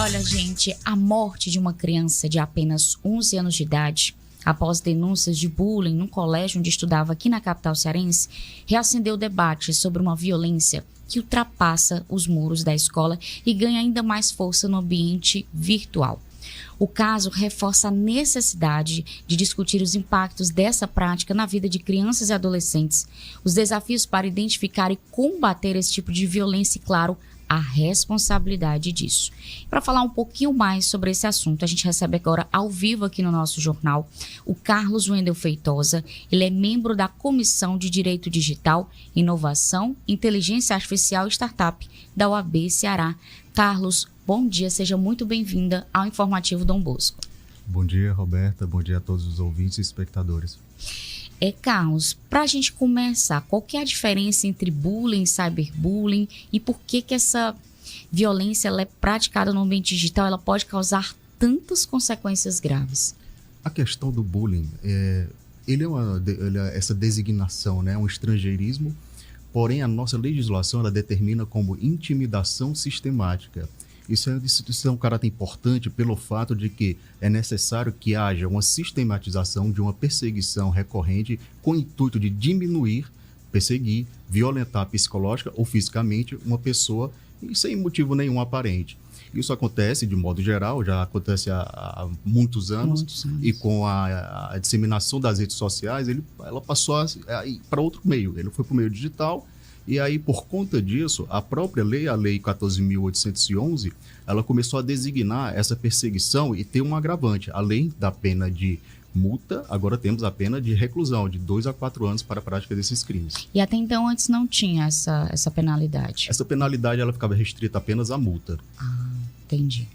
olha, gente, a morte de uma criança de apenas 11 anos de idade, após denúncias de bullying no colégio onde estudava aqui na capital cearense, reacendeu o debate sobre uma violência que ultrapassa os muros da escola e ganha ainda mais força no ambiente virtual. O caso reforça a necessidade de discutir os impactos dessa prática na vida de crianças e adolescentes, os desafios para identificar e combater esse tipo de violência e, claro, a responsabilidade disso. Para falar um pouquinho mais sobre esse assunto, a gente recebe agora ao vivo aqui no nosso jornal o Carlos Wendel Feitosa. Ele é membro da Comissão de Direito Digital, Inovação, Inteligência Artificial e Startup da UAB Ceará. Carlos, bom dia, seja muito bem-vinda ao Informativo Dom Bosco. Bom dia, Roberta, bom dia a todos os ouvintes e espectadores. Carlos, para a gente começar, qual que é a diferença entre bullying e cyberbullying e por que essa violência ela é praticada no ambiente digital, ela pode causar tantas consequências graves? A questão do bullying, essa designação, né, é um estrangeirismo, porém a nossa legislação ela determina como intimidação sistemática. Isso é um caráter importante pelo fato de que é necessário que haja uma sistematização de uma perseguição recorrente com o intuito de diminuir, perseguir, violentar psicológica ou fisicamente uma pessoa sem motivo nenhum aparente. Isso acontece, de modo geral, já acontece há muitos anos. E com a disseminação das redes sociais, ela passou para outro meio. Ele foi para o meio digital. E aí, por conta disso, a própria lei, a Lei 14.811, ela começou a designar essa perseguição e ter um agravante. Além da pena de multa, agora temos a pena de reclusão, de 2 a 4 anos para a prática desses crimes. E até então, antes não tinha essa penalidade? Essa penalidade ela ficava restrita apenas à multa. Ah, entendi.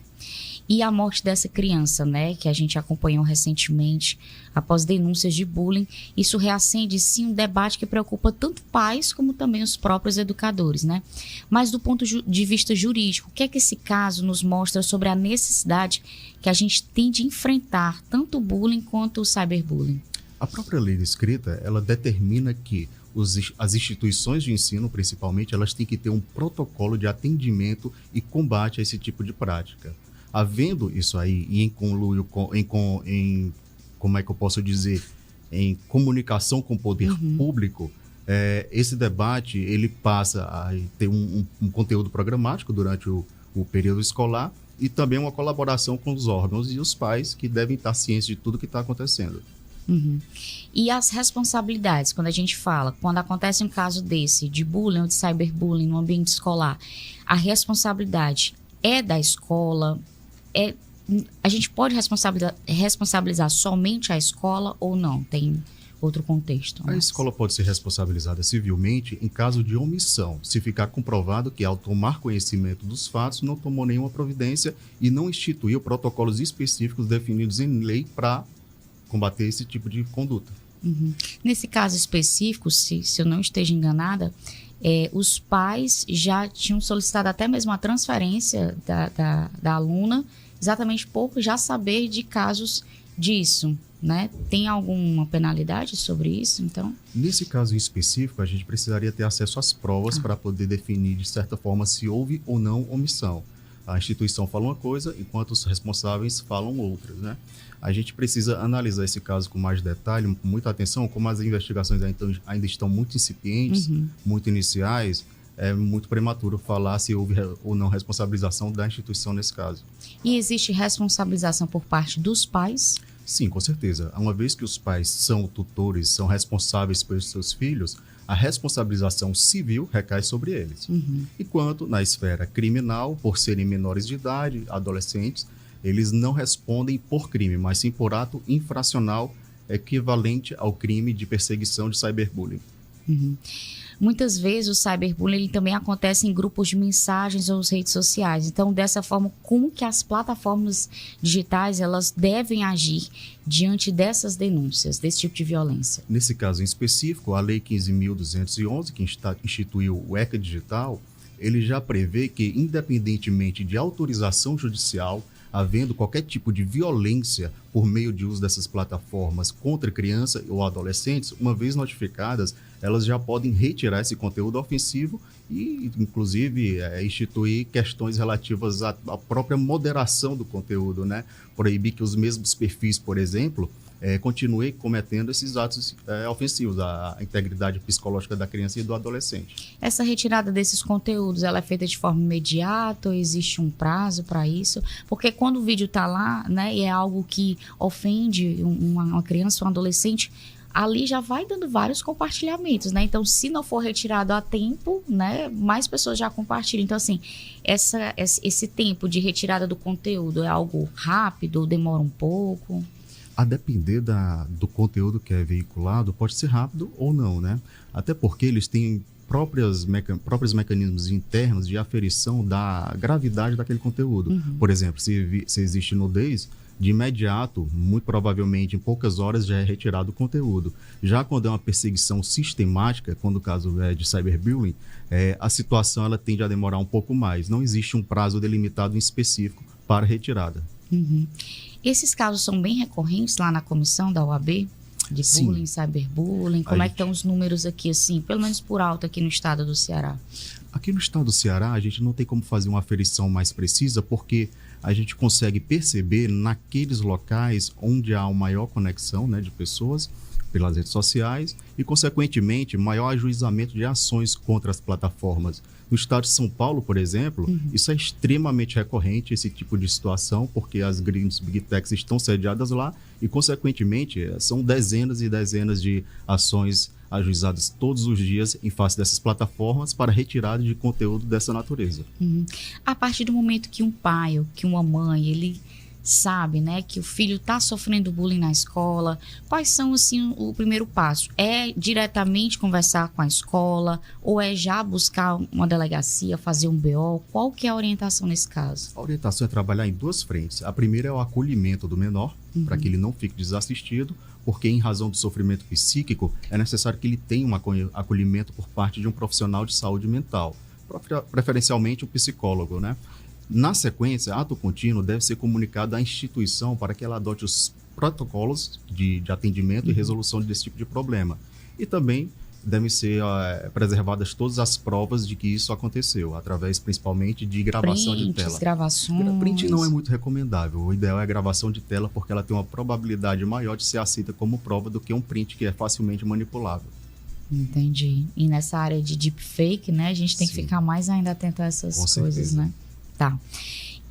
E a morte dessa criança, né, que a gente acompanhou recentemente, após denúncias de bullying, isso reacende, sim, um debate que preocupa tanto pais como também os próprios educadores, né? Mas do ponto de vista jurídico, o que é que esse caso nos mostra sobre a necessidade que a gente tem de enfrentar tanto o bullying quanto o cyberbullying? A própria lei escrita, ela determina que as instituições de ensino, principalmente, elas têm que ter um protocolo de atendimento e combate a esse tipo de prática. Havendo isso aí e em conluio como é que eu posso dizer, em comunicação com o poder público, esse debate ele passa a ter um conteúdo programático durante o período escolar e também uma colaboração com os órgãos e os pais que devem estar cientes de tudo que está acontecendo. E as responsabilidades, quando a gente fala, quando acontece um caso desse, de bullying ou de cyberbullying no ambiente escolar, a responsabilidade é da escola? A gente pode responsabilizar somente a escola ou não? Tem outro contexto? A escola pode ser responsabilizada civilmente em caso de omissão, se ficar comprovado que, ao tomar conhecimento dos fatos, não tomou nenhuma providência e não instituiu protocolos específicos definidos em lei para combater esse tipo de conduta. Nesse caso específico, se eu não esteja enganada, os pais já tinham solicitado até mesmo a transferência da aluna, exatamente por já saber de casos disso, né? Tem alguma penalidade sobre isso, então? Nesse caso em específico, a gente precisaria ter acesso às provas para poder definir, de certa forma, se houve ou não omissão. A instituição fala uma coisa, enquanto os responsáveis falam outras, né? A gente precisa analisar esse caso com mais detalhe, com muita atenção, como as investigações ainda estão muito incipientes, muito iniciais, é muito prematuro falar se houve ou não responsabilização da instituição nesse caso. E existe responsabilização por parte dos pais? Sim, com certeza. Uma vez que os pais são tutores, são responsáveis pelos seus filhos, a responsabilização civil recai sobre eles. Enquanto na esfera criminal, por serem menores de idade, adolescentes, eles não respondem por crime, mas sim por ato infracional equivalente ao crime de perseguição de cyberbullying. Muitas vezes o cyberbullying ele também acontece em grupos de mensagens ou redes sociais. Então, dessa forma, como que as plataformas digitais elas devem agir diante dessas denúncias, desse tipo de violência? Nesse caso em específico, a Lei 15.211, que instituiu o ECA Digital, ele já prevê que, independentemente de autorização judicial, havendo qualquer tipo de violência por meio de uso dessas plataformas contra crianças ou adolescentes, uma vez notificadas, elas já podem retirar esse conteúdo ofensivo e, inclusive, instituir questões relativas à própria moderação do conteúdo, né? Proibir que os mesmos perfis, por exemplo, continuem cometendo esses atos ofensivos à integridade psicológica da criança e do adolescente. Essa retirada desses conteúdos, ela é feita de forma imediata ou existe um prazo para isso? Porque quando o vídeo está lá, né, e é algo que ofende uma criança ou um adolescente, ali já vai dando vários compartilhamentos, né? Então, se não for retirado a tempo, né, mais pessoas já compartilham. Então, assim, esse tempo de retirada do conteúdo é algo rápido ou demora um pouco? A depender do conteúdo que é veiculado, pode ser rápido ou não, né? Até porque eles têm próprios mecanismos internos de aferição da gravidade daquele conteúdo. Uhum. Por exemplo, se existe nudez, de imediato, muito provavelmente em poucas horas já é retirado o conteúdo. Já quando é uma perseguição sistemática, quando o caso é de cyberbullying, a situação ela tende a demorar um pouco mais. Não existe um prazo delimitado em específico para retirada. Uhum. Esses casos são bem recorrentes lá na comissão da OAB? De Sim. bullying, cyberbullying? Como é que estão os números aqui, assim, pelo menos por alto aqui no estado do Ceará? Aqui no estado do Ceará, a gente não tem como fazer uma aferição mais precisa, porque a gente consegue perceber naqueles locais onde há uma maior conexão, né, de pessoas pelas redes sociais e, consequentemente, maior ajuizamento de ações contra as plataformas. No estado de São Paulo, por exemplo, isso é extremamente recorrente, esse tipo de situação, porque as grandes Big Techs estão sediadas lá e, consequentemente, são dezenas e dezenas de ações ajuizadas todos os dias em face dessas plataformas para retirada de conteúdo dessa natureza. Uhum. A partir do momento que um pai ou que uma mãe, ele sabe, né, que o filho está sofrendo bullying na escola, quais são, assim, o primeiro passo? É diretamente conversar com a escola ou é já buscar uma delegacia, fazer um BO? Qual que é a orientação nesse caso? A orientação é trabalhar em duas frentes. A primeira é o acolhimento do menor, para que ele não fique desassistido, porque em razão do sofrimento psíquico é necessário que ele tenha um acolhimento por parte de um profissional de saúde mental, preferencialmente um psicólogo, né? Na sequência, ato contínuo deve ser comunicado à instituição para que ela adote os protocolos de atendimento e resolução desse tipo de problema. E também devem ser preservadas todas as provas de que isso aconteceu, através principalmente de gravação de tela. Gravações. Print não é muito recomendável. O ideal é a gravação de tela, porque ela tem uma probabilidade maior de ser aceita como prova do que um print que é facilmente manipulável. Entendi. E nessa área de deepfake, né, a gente tem que Sim. ficar mais ainda atento a essas Com coisas, certeza. né? Tá.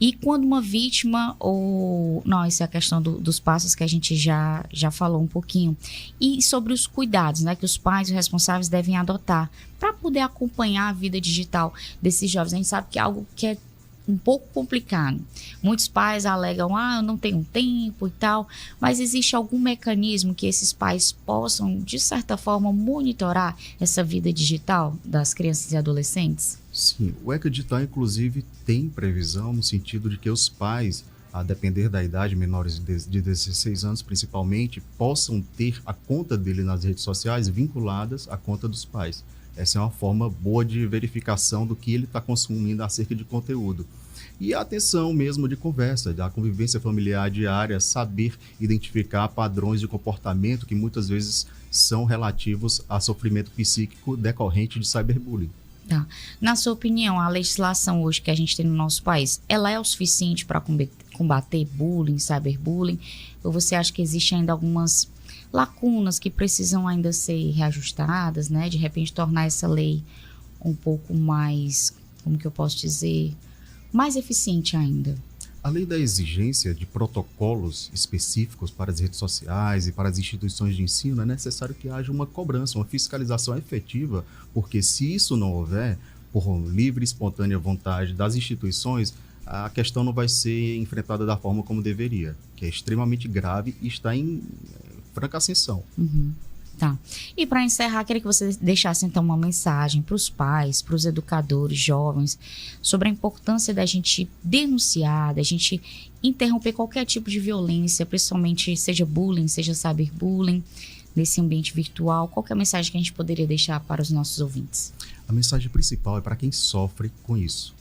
E quando uma vítima ou... Não, essa é a questão dos passos que a gente já falou um pouquinho. E sobre os cuidados, né, que os pais e os responsáveis devem adotar para poder acompanhar a vida digital desses jovens. A gente sabe que é algo que é um pouco complicado. Muitos pais alegam, eu não tenho tempo e tal, mas existe algum mecanismo que esses pais possam, de certa forma, monitorar essa vida digital das crianças e adolescentes? Sim, o ECA-Digital, inclusive, tem previsão no sentido de que os pais, a depender da idade, menores de 16 anos principalmente, possam ter a conta dele nas redes sociais vinculadas à conta dos pais. Essa é uma forma boa de verificação do que ele está consumindo acerca de conteúdo. E a atenção mesmo de conversa, da convivência familiar diária, saber identificar padrões de comportamento que muitas vezes são relativos a sofrimento psíquico decorrente de cyberbullying. Tá. Na sua opinião, a legislação hoje que a gente tem no nosso país, ela é o suficiente para combater bullying, cyberbullying? Ou você acha que existe ainda algumas lacunas que precisam ainda ser reajustadas, né? De repente tornar essa lei um pouco mais, como que eu posso dizer, mais eficiente ainda? Além da exigência de protocolos específicos para as redes sociais e para as instituições de ensino, é necessário que haja uma cobrança, uma fiscalização efetiva, porque se isso não houver, por livre e espontânea vontade das instituições, a questão não vai ser enfrentada da forma como deveria, que é extremamente grave e está em franca ascensão. Uhum. Tá. E para encerrar, queria que você deixasse então uma mensagem para os pais, para os educadores jovens, sobre a importância da gente denunciar, da gente interromper qualquer tipo de violência, principalmente seja bullying, seja cyberbullying, nesse ambiente virtual. Qual que é a mensagem que a gente poderia deixar para os nossos ouvintes? A mensagem principal é para quem sofre com isso.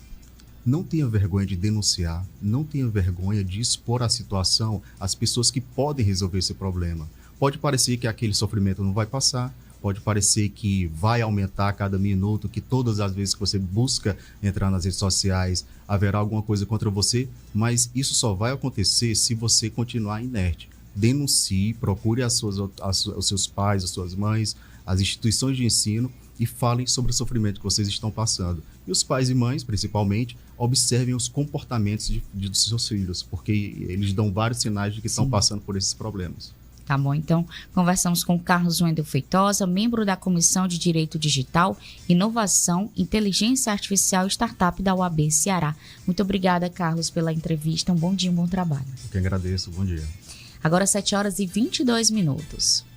Não tenha vergonha de denunciar, não tenha vergonha de expor a situação às pessoas que podem resolver esse problema. Pode parecer que aquele sofrimento não vai passar, pode parecer que vai aumentar a cada minuto, que todas as vezes que você busca entrar nas redes sociais haverá alguma coisa contra você, mas isso só vai acontecer se você continuar inerte. Denuncie, procure os seus pais, as suas mães, as instituições de ensino e falem sobre o sofrimento que vocês estão passando. E os pais e mães, principalmente, observem os comportamentos dos seus filhos, porque eles dão vários sinais de que estão passando por esses problemas. Tá bom, então conversamos com Carlos Wendel Feitosa, membro da Comissão de Direito Digital, Inovação, Inteligência Artificial e Startup da UAB Ceará. Muito obrigada, Carlos, pela entrevista. Um bom dia, um bom trabalho. Eu que agradeço, bom dia. Agora 7 horas e 22 minutos.